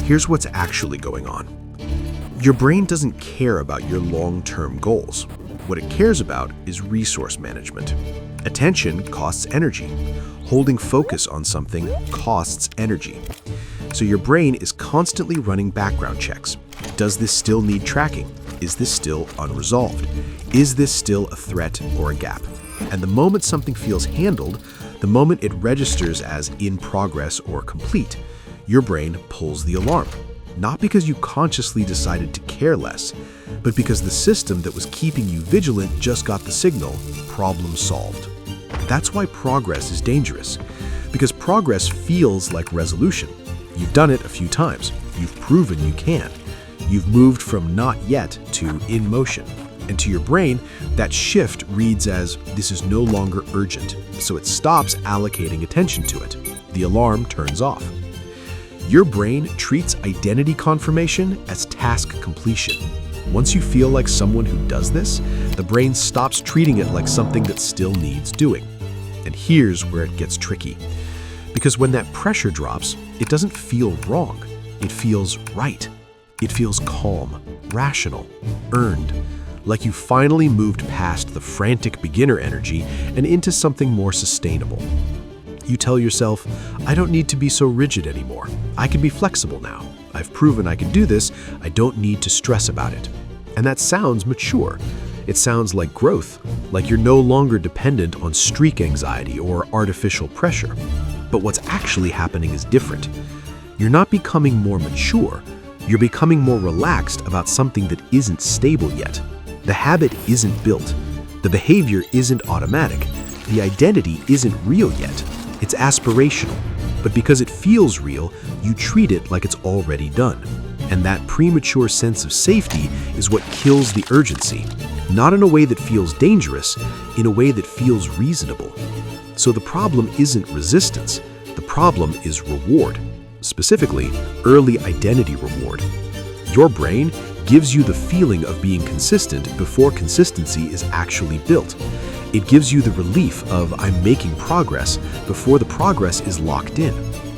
Here's what's actually going on. Your brain doesn't care about your long-term goals. What it cares about is resource management. Attention costs energy. Holding focus on something costs energy. So your brain is constantly running background checks. Does this still need tracking? Is this still unresolved? Is this still a threat or a gap? And the moment something feels handled, the moment it registers as in progress or complete, your brain pulls the alarm. Not because you consciously decided to care less, but because the system that was keeping you vigilant just got the signal, problem solved. That's why progress is dangerous, because progress feels like resolution. You've done it a few times. You've proven you can. You've moved from not yet to in motion. And to your brain, that shift reads as this is no longer urgent, so it stops allocating attention to it. The alarm turns off. Your brain treats identity confirmation as task completion. Once you feel like someone who does this, the brain stops treating it like something that still needs doing. And here's where it gets tricky. Because when that pressure drops, it doesn't feel wrong. It feels right. It feels calm, rational, earned, like you finally moved past the frantic beginner energy and into something more sustainable. You tell yourself, I don't need to be so rigid anymore. I can be flexible now. I've proven I can do this. I don't need to stress about it. And that sounds mature. It sounds like growth, like you're no longer dependent on streak anxiety or artificial pressure. But what's actually happening is different. You're not becoming more mature. You're becoming more relaxed about something that isn't stable yet. The habit isn't built. The behavior isn't automatic. The identity isn't real yet. It's aspirational, but because it feels real, you treat it like it's already done. And that premature sense of safety is what kills the urgency, not in a way that feels dangerous, in a way that feels reasonable. So the problem isn't resistance, the problem is reward, specifically early identity reward. Your brain gives you the feeling of being consistent before consistency is actually built. It gives you the relief of I'm making progress before the progress is locked in.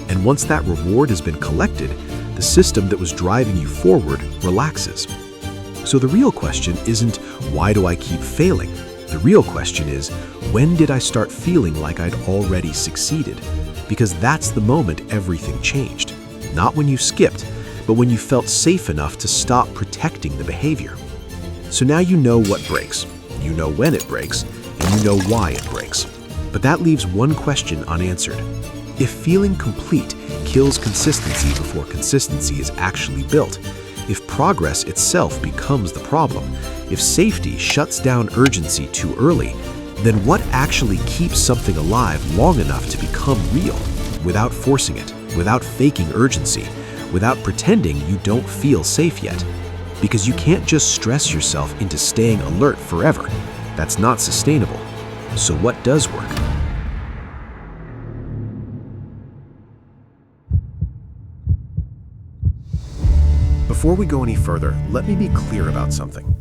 And once that reward has been collected, the system that was driving you forward relaxes. So the real question isn't why do I keep failing? The real question is when did I start feeling like I'd already succeeded? Because that's the moment everything changed. Not when you skipped, but when you felt safe enough to stop protecting the behavior. So now you know what breaks, you know when it breaks, and you know why it breaks. But that leaves one question unanswered. If feeling complete kills consistency before consistency is actually built, if progress itself becomes the problem, if safety shuts down urgency too early, then what actually keeps something alive long enough to become real, without forcing it, without faking urgency, without pretending you don't feel safe yet? Because you can't just stress yourself into staying alert forever. That's not sustainable. So what does work? Before we go any further, let me be clear about something.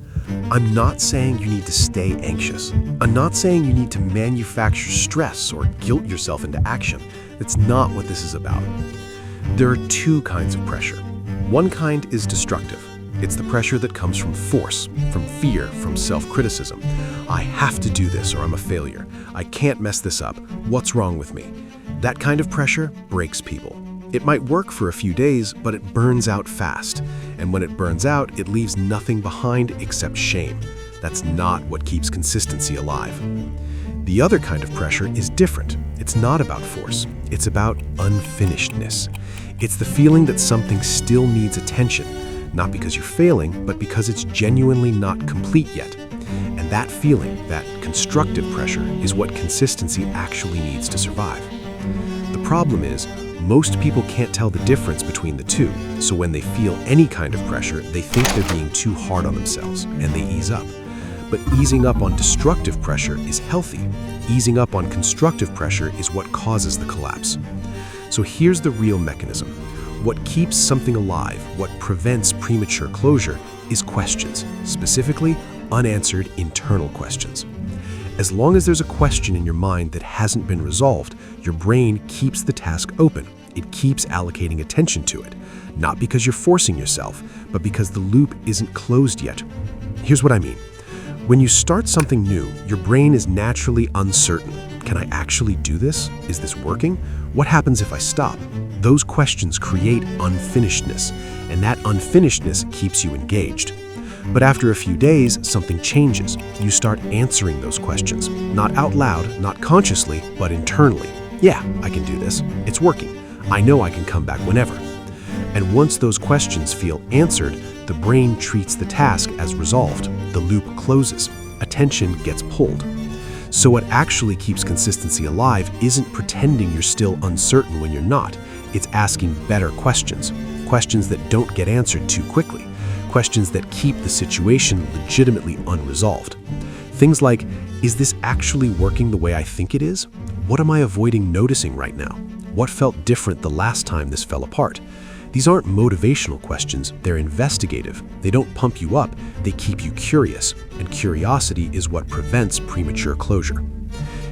I'm not saying you need to stay anxious. I'm not saying you need to manufacture stress or guilt yourself into action. That's not what this is about. There are two kinds of pressure. One kind is destructive. It's the pressure that comes from force, from fear, from self-criticism. I have to do this or I'm a failure. I can't mess this up. What's wrong with me? That kind of pressure breaks people. It might work for a few days, but it burns out fast. And when it burns out, it leaves nothing behind except shame. That's not what keeps consistency alive. The other kind of pressure is different. It's not about force. It's about unfinishedness. It's the feeling that something still needs attention, not because you're failing, but because it's genuinely not complete yet. And that feeling, that constructive pressure, is what consistency actually needs to survive. The problem is, most people can't tell the difference between the two, so when they feel any kind of pressure, they think they're being too hard on themselves, and they ease up. But easing up on destructive pressure is healthy. Easing up on constructive pressure is what causes the collapse. So here's the real mechanism. What keeps something alive, what prevents premature closure, is questions, specifically unanswered internal questions. As long as there's a question in your mind that hasn't been resolved, your brain keeps the task open. it keeps allocating attention to it, not because you're forcing yourself, but because the loop isn't closed yet. Here's what I mean. When you start something new, your brain is naturally uncertain. Can I actually do this? Is this working? What happens if I stop? Those questions create unfinishedness, and that unfinishedness keeps you engaged. But after a few days, something changes. You start answering those questions, not out loud, not consciously, but internally. Yeah, I can do this. It's working. I know I can come back whenever. And once those questions feel answered, the brain treats the task as resolved. The loop closes. Attention gets pulled. So what actually keeps consistency alive isn't pretending you're still uncertain when you're not. It's asking better questions. Questions that don't get answered too quickly. Questions that keep the situation legitimately unresolved. Things like, is this actually working the way I think it is? What am I avoiding noticing right now? What felt different the last time this fell apart? These aren't motivational questions, they're investigative. They don't pump you up, they keep you curious, and curiosity is what prevents premature closure.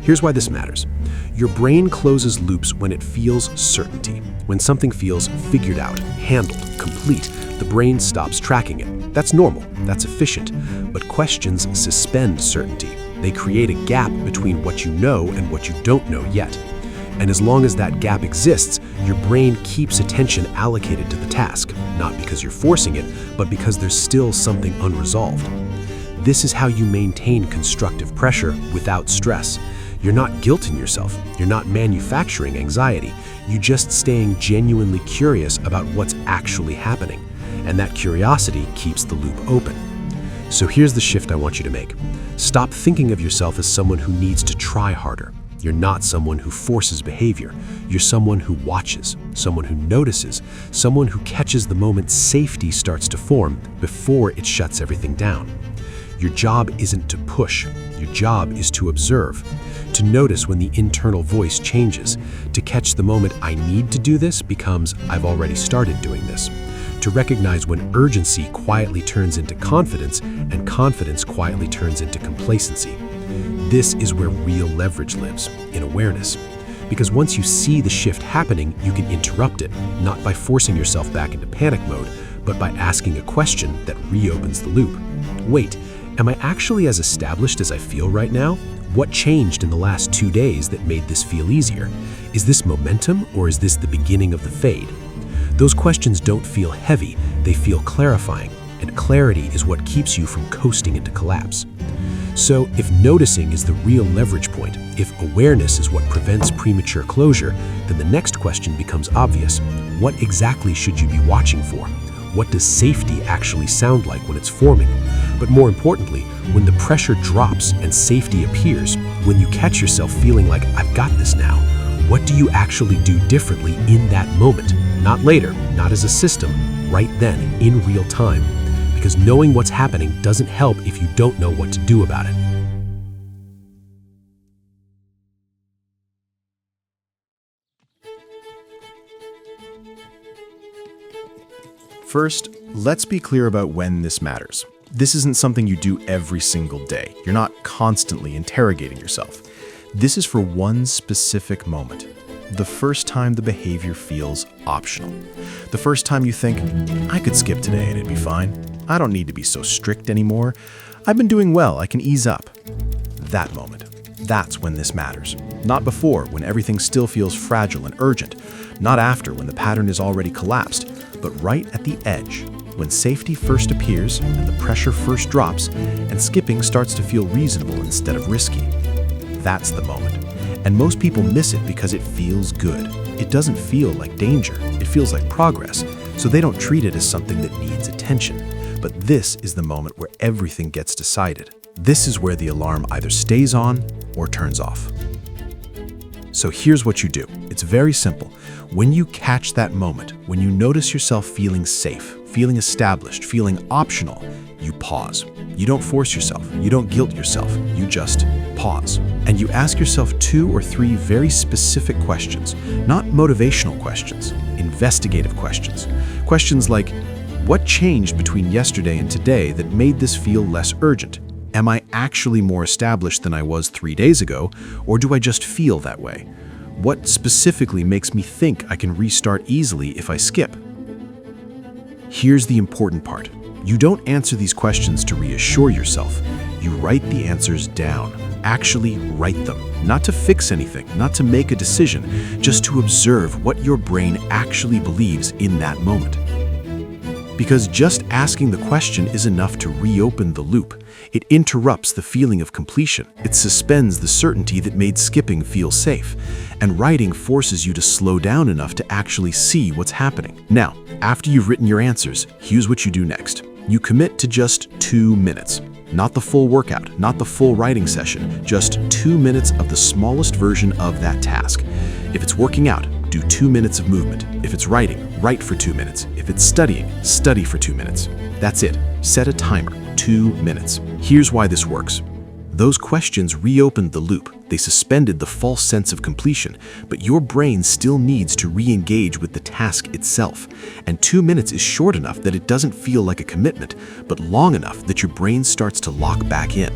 Here's why this matters. Your brain closes loops when it feels certainty. When something feels figured out, handled, complete, the brain stops tracking it. That's normal, that's efficient, but questions suspend certainty. They create a gap between what you know and what you don't know yet. And as long as that gap exists, your brain keeps attention allocated to the task, not because you're forcing it, but because there's still something unresolved. This is how you maintain constructive pressure without stress. You're not guilting yourself. You're not manufacturing anxiety. You're just staying genuinely curious about what's actually happening. And that curiosity keeps the loop open. So here's the shift I want you to make. Stop thinking of yourself as someone who needs to try harder. You're not someone who forces behavior. You're someone who watches, someone who notices, someone who catches the moment safety starts to form before it shuts everything down. Your job isn't to push. Your job is to observe, to notice when the internal voice changes, to catch the moment I need to do this becomes I've already started doing this, to recognize when urgency quietly turns into confidence and confidence quietly turns into complacency. This is where real leverage lives, in awareness. Because once you see the shift happening, you can interrupt it, not by forcing yourself back into panic mode, but by asking a question that reopens the loop. Wait, am I actually as established as I feel right now? What changed in the last 2 days that made this feel easier? Is this momentum or is this the beginning of the fade? Those questions don't feel heavy, they feel clarifying, and clarity is what keeps you from coasting into collapse. So if noticing is the real leverage point, if awareness is what prevents premature closure, then the next question becomes obvious. What exactly should you be watching for? What does safety actually sound like when it's forming? But more importantly, when the pressure drops and safety appears, when you catch yourself feeling like, I've got this now, what do you actually do differently in that moment? Not later, not as a system, right then, in real time. Because knowing what's happening doesn't help if you don't know what to do about it. First, let's be clear about when this matters. This isn't something you do every single day. You're not constantly interrogating yourself. This is for one specific moment. The first time the behavior feels optional. The first time you think, I could skip today and it'd be fine. I don't need to be so strict anymore. I've been doing well, I can ease up. That moment. That's when this matters. Not before, when everything still feels fragile and urgent. Not after, when the pattern is already collapsed. But right at the edge, when safety first appears and the pressure first drops and skipping starts to feel reasonable instead of risky. That's the moment. And most people miss it because it feels good. It doesn't feel like danger. It feels like progress. So they don't treat it as something that needs attention. But this is the moment where everything gets decided. This is where the alarm either stays on or turns off. So here's what you do. It's very simple. When you catch that moment, when you notice yourself feeling safe, feeling established, feeling optional, you pause. You don't force yourself. You don't guilt yourself. You just pause. And you ask yourself 2 or 3 very specific questions, not motivational questions, investigative questions. Questions like, what changed between yesterday and today that made this feel less urgent? Am I actually more established than I was 3 days ago, or do I just feel that way? What specifically makes me think I can restart easily if I skip? Here's the important part. You don't answer these questions to reassure yourself. You write the answers down. Actually write them. Not to fix anything, not to make a decision, just to observe what your brain actually believes in that moment. Because just asking the question is enough to reopen the loop. It interrupts the feeling of completion. It suspends the certainty that made skipping feel safe. And writing forces you to slow down enough to actually see what's happening. Now, after you've written your answers, here's what you do next. You commit to just 2 minutes. Not the full workout, not the full writing session, just 2 minutes of the smallest version of that task. If it's working out, do 2 minutes of movement. If it's writing, write for 2 minutes. If it's studying, study for 2 minutes. That's it. Set a timer, 2 minutes. Here's why this works. Those questions reopened the loop. They suspended the false sense of completion, but your brain still needs to re-engage with the task itself. And 2 minutes is short enough that it doesn't feel like a commitment, but long enough that your brain starts to lock back in.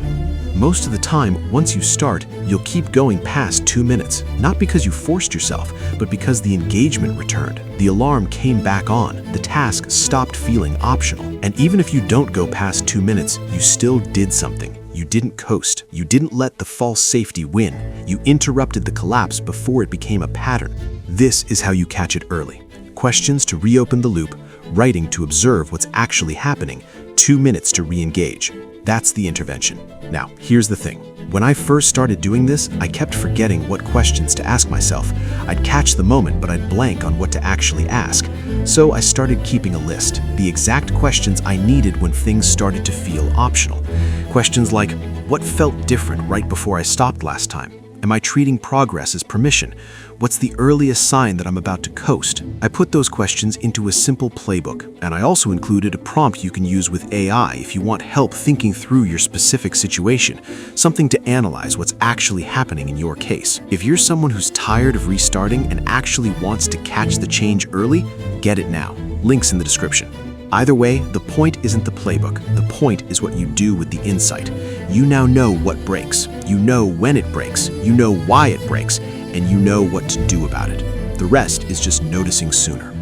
Most of the time, once you start, you'll keep going past 2 minutes, not because you forced yourself, but because the engagement returned. The alarm came back on. The task stopped feeling optional. And even if you don't go past 2 minutes, you still did something. You didn't coast. You didn't let the false safety win. You interrupted the collapse before it became a pattern. This is how you catch it early. Questions to reopen the loop, writing to observe what's actually happening, 2 minutes to re-engage. That's the intervention. Now, here's the thing. When I first started doing this, I kept forgetting what questions to ask myself. I'd catch the moment, but I'd blank on what to actually ask. So I started keeping a list, the exact questions I needed when things started to feel optional. Questions like, what felt different right before I stopped last time? Am I treating progress as permission? What's the earliest sign that I'm about to coast? I put those questions into a simple playbook, and I also included a prompt you can use with AI if you want help thinking through your specific situation, something to analyze what's actually happening in your case. If you're someone who's tired of restarting and actually wants to catch the change early, get it now. Links in the description. Either way, the point isn't the playbook. The point is what you do with the insight. You now know what breaks. You know when it breaks. You know why it breaks. And you know what to do about it. The rest is just noticing sooner.